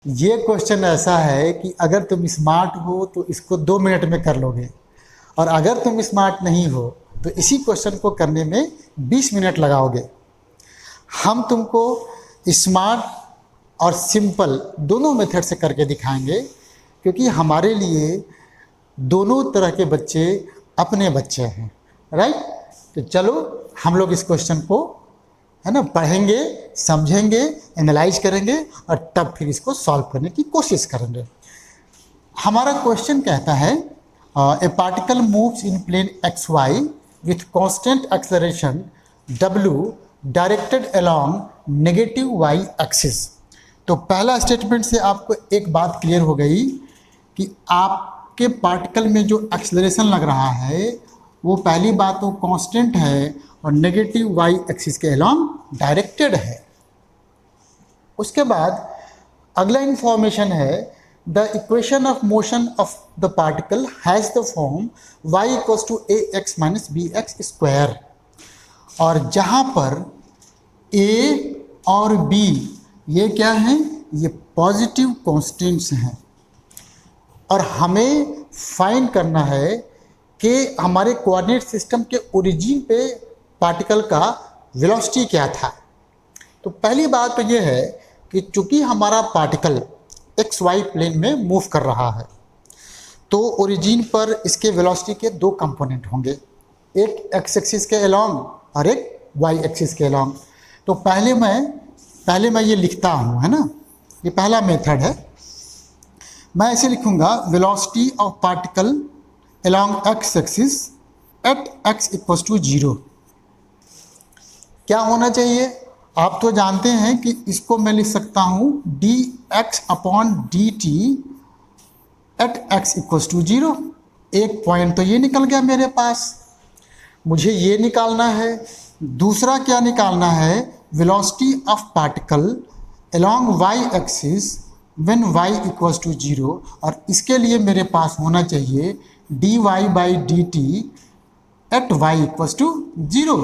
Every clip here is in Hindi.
ये क्वेश्चन ऐसा है कि अगर तुम स्मार्ट हो तो इसको 2 मिनट में कर लोगे, और अगर तुम स्मार्ट नहीं हो तो इसी क्वेश्चन को करने में 20 मिनट लगाओगे। हम तुमको स्मार्ट और सिंपल दोनों मेथड से करके दिखाएंगे, क्योंकि हमारे लिए दोनों तरह के बच्चे अपने बच्चे हैं, राइट। तो चलो हम लोग इस क्वेश्चन को है ना पढ़ेंगे, समझेंगे, एनालाइज करेंगे और तब फिर इसको सॉल्व करने की कोशिश करेंगे। हमारा क्वेश्चन कहता है a particle moves in plane x y with constant acceleration w directed along negative y axis. तो पहला स्टेटमेंट से आपको एक बात क्लियर हो गई कि आपके पार्टिकल में जो एक्सेलरेशन लग रहा है वो पहली बात तो कांस्टेंट है और नेगेटिव वाई एक्सिस के अलोंग डायरेक्टेड है। उसके बाद अगला इंफॉर्मेशन है the equation of motion of the particle has the form y equals to a x minus b x square. और जहाँ पर a और b ये क्या हैं, ये पॉजिटिव कॉन्स्टेंट्स हैं, और हमें फाइंड करना है कि हमारे कोऑर्डिनेट सिस्टम के ओरिजिन पे पार्टिकल का वेलोसिटी क्या था। तो पहली बात तो ये है कि चूंकि हमारा पार्टिकल एक्स वाई प्लेन में मूव कर रहा है तो ओरिजिन पर इसके वेलोसिटी के दो कंपोनेंट होंगे, एक एक्स एक्सिस के अलोंग और एक वाई एक्सिस के अलोंग। तो पहले मैं ये लिखता हूँ, है ना, ये पहला मेथड है। मैं ऐसे लिखूँगा velocity of particle along x axis at x equals to 0। क्या होना चाहिए, आप तो जानते हैं कि इसको मैं लिख सकता हूँ d x upon d t at x equals to 0। एक पॉइंट तो ये निकल गया मेरे पास, मुझे ये निकालना है। दूसरा क्या निकालना है, velocity of particle along y axis when y equals to 0, और इसके लिए मेरे पास होना चाहिए d y by d t at y equals to 0।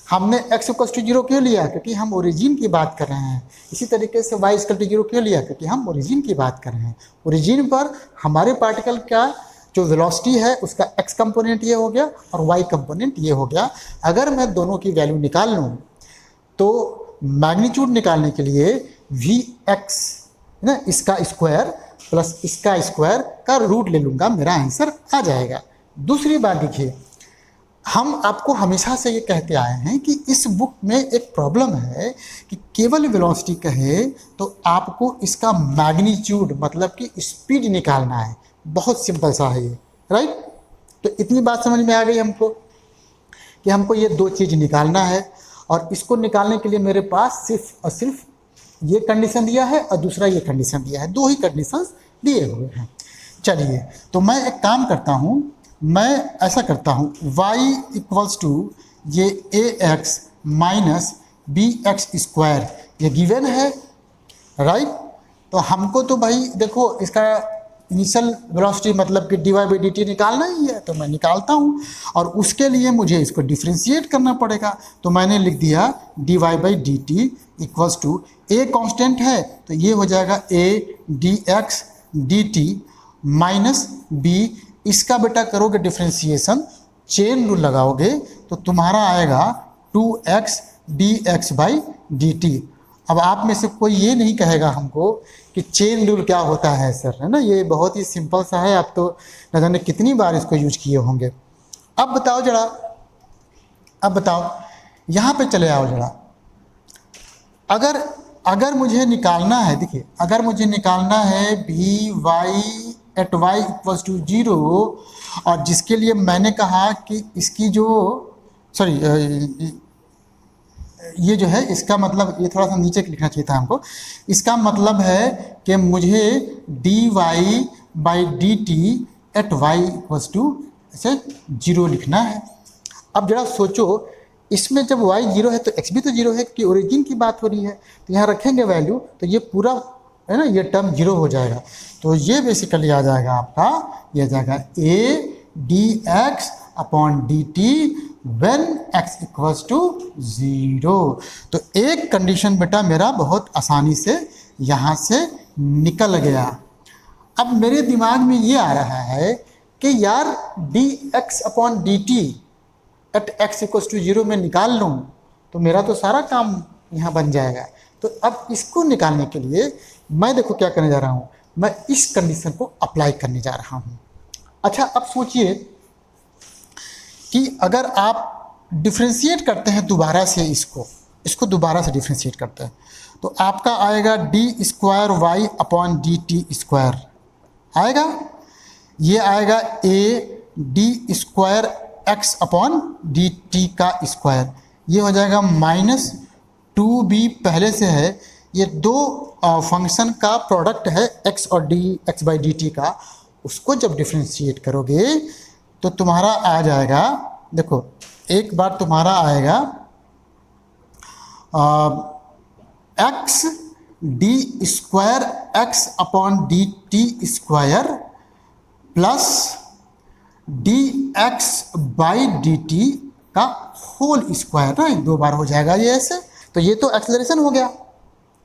हमने x इक्वल्स टू 0 क्यों लिया, क्योंकि हम ओरिजिन की बात कर रहे हैं। इसी तरीके से y इक्वल टू 0 क्यों लिया, क्योंकि हम ओरिजिन की बात कर रहे हैं। ओरिजिन पर हमारे पार्टिकल का जो वेलोसिटी है उसका x कंपोनेंट ये हो गया और y कंपोनेंट ये हो गया। अगर मैं दोनों की वैल्यू निकाल लूँ तो मैग्नीट्यूड निकालने के लिए vx ना इसका स्क्वायर प्लस इसका स्क्वायर का रूट ले लूँगा, मेरा आंसर आ जाएगा। दूसरी बात देखिए, हम आपको हमेशा से ये कहते आए हैं कि इस बुक में एक प्रॉब्लम है कि केवल वेलोसिटी कहे तो आपको इसका मैग्नीट्यूड मतलब कि स्पीड निकालना है। बहुत सिंपल सा है ये, राइट। तो इतनी बात समझ में आ गई हमको कि हमको ये दो चीज़ निकालना है, और इसको निकालने के लिए मेरे पास सिर्फ और सिर्फ ये कंडीशन दिया है और दूसरा ये कंडीशन दिया है, दो ही कंडीशंस दिए हुए हैं। चलिए तो मैं एक काम करता हूँ, मैं ऐसा करता हूँ y इक्वल्स टू ये a x minus b x square, ये गिवन है, राइट। तो हमको तो भाई देखो इसका इनिशियल वेलोसिटी मतलब कि d y by d t निकालना ही है, तो मैं निकालता हूँ, और उसके लिए मुझे इसको डिफ्रेंशिएट करना पड़ेगा। तो मैंने लिख दिया d y by d t equals to a constant है तो ये हो जाएगा a d x d t minus b, इसका बेटा करोगे डिफ्रेंशिएशन, चेन रूल लगाओगे तो तुम्हारा आएगा 2x dx by d T. अब आप में से कोई ये नहीं कहेगा हमको कि चेन रूल क्या होता है सर, है ना, ये बहुत ही सिंपल सा है, आप तो न जाने कितनी बार इसको यूज किए होंगे। अब बताओ जरा, अब बताओ यहाँ पे चले आओ जरा। अगर मुझे निकालना है, देखिए अगर मुझे निकालना है भी y at y equals to 0, और जिसके लिए मैंने कहा कि इसकी जो ये जो है इसका मतलब ये थोड़ा सा नीचे लिखना चाहिए था हमको। इसका मतलब है कि मुझे d y by d t at y equals to ऐसे 0 लिखना है। अब जरा सोचो, इसमें जब y 0 है तो x भी तो 0 है कि ओरिजिन की बात हो रही है, तो यहाँ रखेंगे वैल्यू तो ये पूरा है ना, ये टर्म 0 हो जाएगा। तो ये बेसिकली आ जाएगा आपका, ये आ जाएगा a d x upon d t when x equals to 0। तो एक कंडीशन बेटा मेरा बहुत आसानी से यहाँ से निकल गया। अब मेरे दिमाग में ये आ रहा है कि यार dx/dt eight x equals to 0 में निकाल लूँ तो मेरा तो सारा काम यहाँ बन जाएगा। तो अब इसको निकालने के लिए मैं देखो क्या करने जा रहा हूँ, मैं इस कंडीशन को अप्लाई करने जा रहा हूँ। अच्छा, अब सोचिए कि अगर आप डिफ्रेंशिएट करते हैं दोबारा से इसको दोबारा से डिफ्रेंशिएट करते हैं तो आपका आएगा d²y/dt² आएगा। ये आएगा d²x/dt का स्क्वायर, ये हो जाएगा -2b पहले से है। ये दो फंक्शन का प्रोडक्ट है x और dx/dt का, उसको जब डिफ्रेंशिएट करोगे तो तुम्हारा आ जाएगा, देखो एक बार तुम्हारा आएगा x d²x/dt² प्लस dx/dt का होल स्क्वायर ना, दो बार हो जाएगा ये ऐसे। तो ये तो एक्सेलरेशन हो गया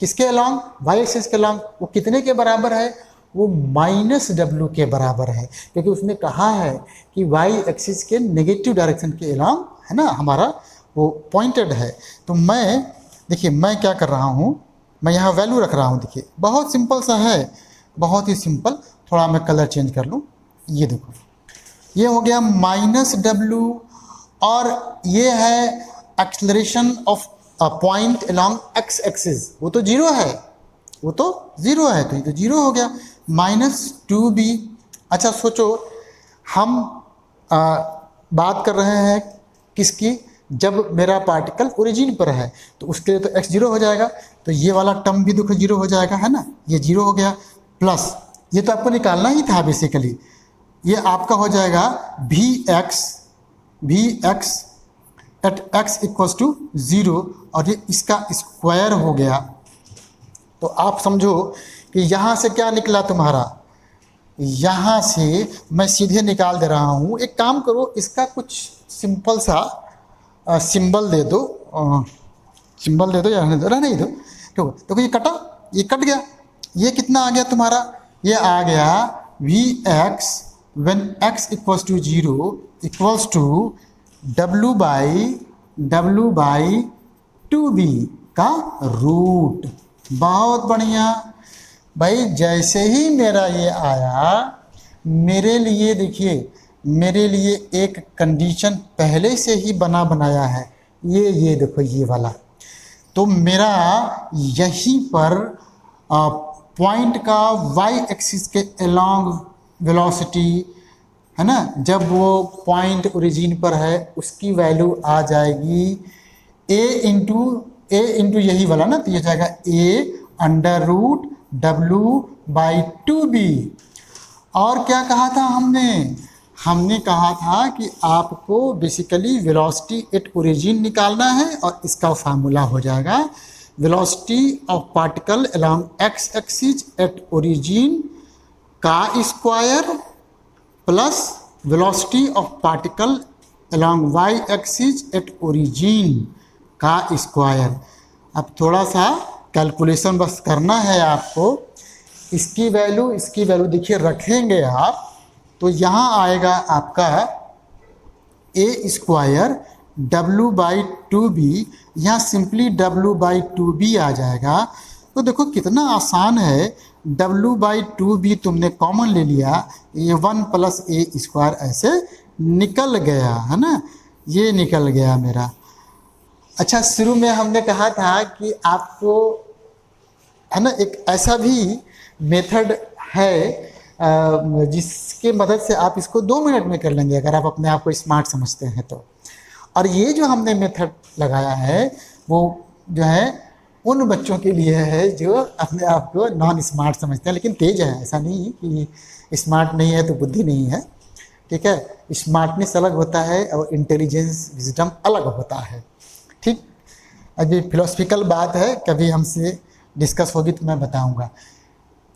किसके अलॉन्ग, y एक्सिस के अलॉन्ग। वो कितने के बराबर है, वो -w के बराबर है, क्योंकि उसने कहा है कि y एक्सिस के नेगेटिव डायरेक्शन के अलॉन्ग है ना हमारा वो पॉइंटेड है। तो मैं देखिए मैं क्या कर रहा हूँ, मैं यहाँ वैल्यू रख रहा हूँ। देखिए बहुत सिंपल सा है, बहुत ही सिंपल। थोड़ा मैं कलर चेंज कर लूँ, ये देखो ये हो गया -w और ये है acceleration of point along x axis, वो तो 0 है, वो तो 0 है, तो ये तो 0 हो गया -2b। अच्छा सोचो हम बात कर रहे हैं किसकी, जब मेरा पार्टिकल ओरिजिन पर है तो उसके लिए तो x 0 हो जाएगा, तो ये वाला टर्म भी देखो 0 हो जाएगा है ना, ये 0 हो गया। प्लस ये तो आपको निकालना ही था बेसिकली, ये आपका हो जाएगा vx at x equals to 0 और ये इसका स्क्वायर हो गया। तो आप समझो कि यहाँ से क्या निकला तुम्हारा, यहाँ से मैं सीधे निकाल दे रहा हूँ। एक काम करो, इसका कुछ सिंपल सा सिंबल दे दो, या रहने दो। देखो ये कटा, ये कट गया, ये कितना आ गया तुम्हारा, ये आ गया vx when x equals to 0 equals to w/2b का रूट। बहुत बढ़िया भाई, जैसे ही मेरा ये आया, मेरे लिए देखिए, मेरे लिए एक कंडीशन पहले से ही बना बनाया है, ये देखो ये वाला। तो मेरा यहीं पर पॉइंट का y एक्सिस के अलोंग वेलोसिटी है ना, जब वो पॉइंट ओरिजिन पर है उसकी वैल्यू आ जाएगी a इंटू यही वाला ना, तो ये जाएगा a√w/2b। और क्या कहा था हमने कहा था कि आपको बेसिकली वेलोसिटी एट ओरिजिन निकालना है और इसका फार्मूला हो जाएगा velocity of particle along x axis at origin का square plus velocity of particle along y axis at origin का स्क्वायर। अब थोड़ा सा कैलकुलेशन बस करना है आपको। इसकी वैल्यू देखिए रखेंगे आप तो यहाँ आएगा आपका a² w/2b, यहाँ सिंपली w/2b आ जाएगा। तो देखो कितना आसान है, w/2b तुमने कॉमन ले लिया, ये 1 + a² ऐसे निकल गया है ना, ये निकल गया मेरा। अच्छा, शुरू में हमने कहा था कि आपको है ना एक ऐसा भी मेथड है जिसके मदद से आप इसको 2 मिनट में कर लेंगे अगर आप अपने आप को स्मार्ट समझते हैं तो। और ये जो हमने मेथड लगाया है वो जो है उन बच्चों के लिए है जो अपने आप को नॉन स्मार्ट समझते हैं लेकिन तेज है। ऐसा नहीं कि स्मार्ट नहीं है तो बुद्धि नहीं है, ठीक है। स्मार्टनेस अलग होता है और इंटेलिजेंस विजडम अलग होता है, ठीक। अभी फिलोसफिकल बात है, कभी हमसे डिस्कस होगी तो मैं बताऊंगा।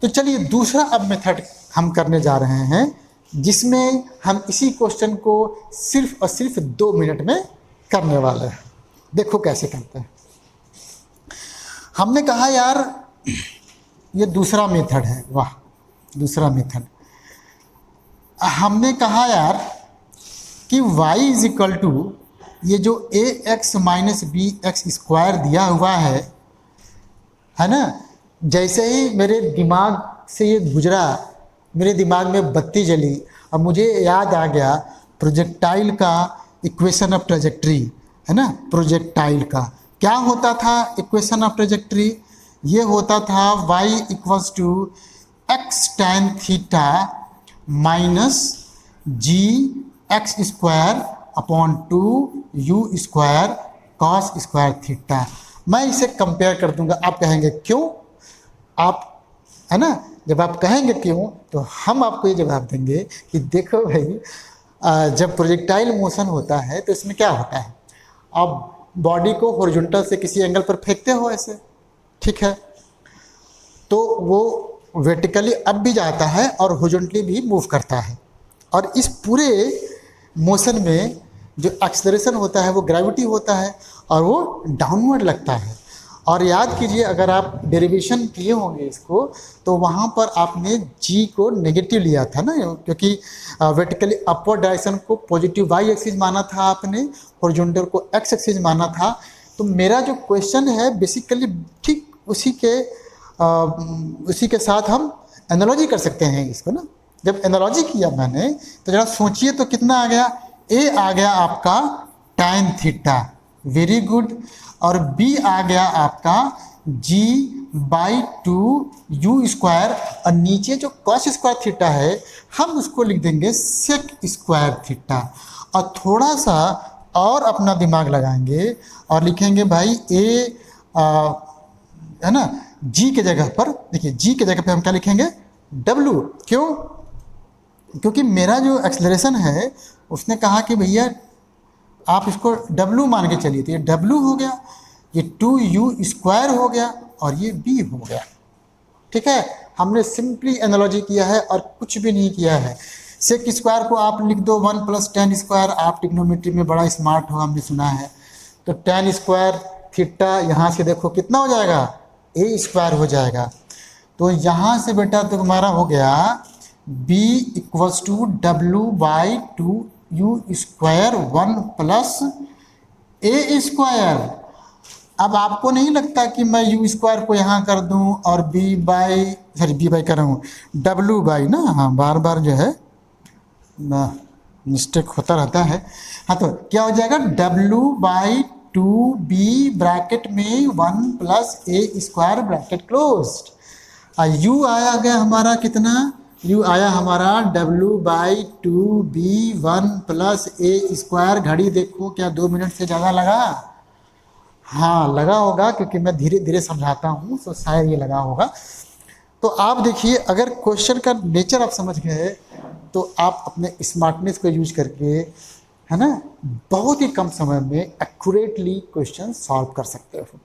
तो चलिए दूसरा अब मेथड हम करने जा रहे हैं जिसमें हम इसी क्वेश्चन को सिर्फ और सिर्फ 2 मिनट में करने वाले हैं। देखो कैसे करते हैं। हमने कहा यार ये दूसरा मेथड है, वाह दूसरा मेथड। हमने कहा यार कि y इज इक्वल टू ये जो a x minus b x square दिया हुआ है ना, जैसे ही मेरे दिमाग से ये गुजरा, मेरे दिमाग में बत्ती जली और मुझे याद आ गया प्रोजेक्टाइल का इक्वेशन ऑफ ट्रेजेक्ट्री, है ना। प्रोजेक्टाइल का क्या होता था इक्वेशन ऑफ ट्रेजेक्ट्री? ये होता था y equals to x tan theta minus g x square upon 2 u square cos square theta. मैं इसे कंपेयर कर दूंगा। आप कहेंगे क्यों? आप, है ना, जब आप कहेंगे क्यों तो हम आपको ये जवाब देंगे कि देखो भाई, जब प्रोजेक्टाइल मोशन होता है तो इसमें क्या होता है, आप बॉडी को हॉरिजॉन्टल से किसी एंगल पर फेंकते हो ऐसे, ठीक है, तो वो वर्टिकली अप भी जाता है और हॉरिजॉन्टली भी मूव करता है। और इस पूरे मोशन में जो एक्सेलरेशन होता है वो ग्रेविटी होता है और वो डाउनवर्ड लगता है। और याद कीजिए, अगर आप डेरिवेशन किए होंगे इसको तो वहाँ पर आपने जी को नेगेटिव लिया था ना, क्योंकि वर्टिकली अपवर्ड डायरेक्शन को पॉजिटिव वाई एक्सिस माना था आपने, हॉरिजॉन्टल को एक्स एक्सिस माना था। तो मेरा जो क्वेश्चन है बेसिकली ठीक उसी के साथ हम एनालॉजी कर सकते हैं इसको ना। जब एनालॉजी किया मैंने तो जरा सोचिए तो कितना आ गया, ए आ गया आपका tan थीटा, वेरी गुड, और बी आ गया आपका g बाई 2 यू स्क्वायर, और नीचे जो कॉस स्क्वायर थीटा है हम उसको लिख देंगे सेक स्क्वायर थीटा। और थोड़ा सा और अपना दिमाग लगाएंगे और लिखेंगे भाई ए है ना, g के जगह पर, देखिए g के जगह पे हम क्या लिखेंगे, w। क्यों? क्योंकि मेरा जो एक्सेलरेशन है उसने कहा कि भैया आप इसको w मान के चलिए, तो ये w हो गया, ये 2u स्क्वायर हो गया और ये b हो गया, ठीक है। हमने सिंपली एनालॉजी किया है और कुछ भी नहीं किया है। सेक स्क्वायर को आप लिख दो 1 + tan स्क्वायर, आप ट्रिग्नोमेट्री में बड़ा स्मार्ट हो, हमने सुना है। तो tan स्क्वायर थीटा यहाँ से देखो कितना हो जाएगा, a स्क्वायर हो जाएगा। तो यहाँ से बेटा तो हमारा हो गया b equals to w by 2 u square 1 + a square. अब आपको नहीं लगता कि मैं यू स्क्वायर को यहाँ कर दूँ और b बाई कर रहा हूँ w बाई ना, हाँ बार बार जो है मिस्टेक होता रहता है। हाँ, तो क्या हो जाएगा w बाई 2b ब्रैकेट में 1 + a square bracket closed. u आया गया हमारा कितना, u आया हमारा w by 2b 1 + a square. घड़ी देखो क्या 2 मिनट से ज़्यादा लगा? हाँ लगा होगा, क्योंकि मैं धीरे धीरे समझाता हूँ तो शायद ये लगा होगा। तो आप देखिए, अगर क्वेश्चन का नेचर आप समझ गए तो आप अपने स्मार्टनेस को यूज करके, है ना, बहुत ही कम समय में एक्यूरेटली क्वेश्चन सॉल्व कर सकते हो।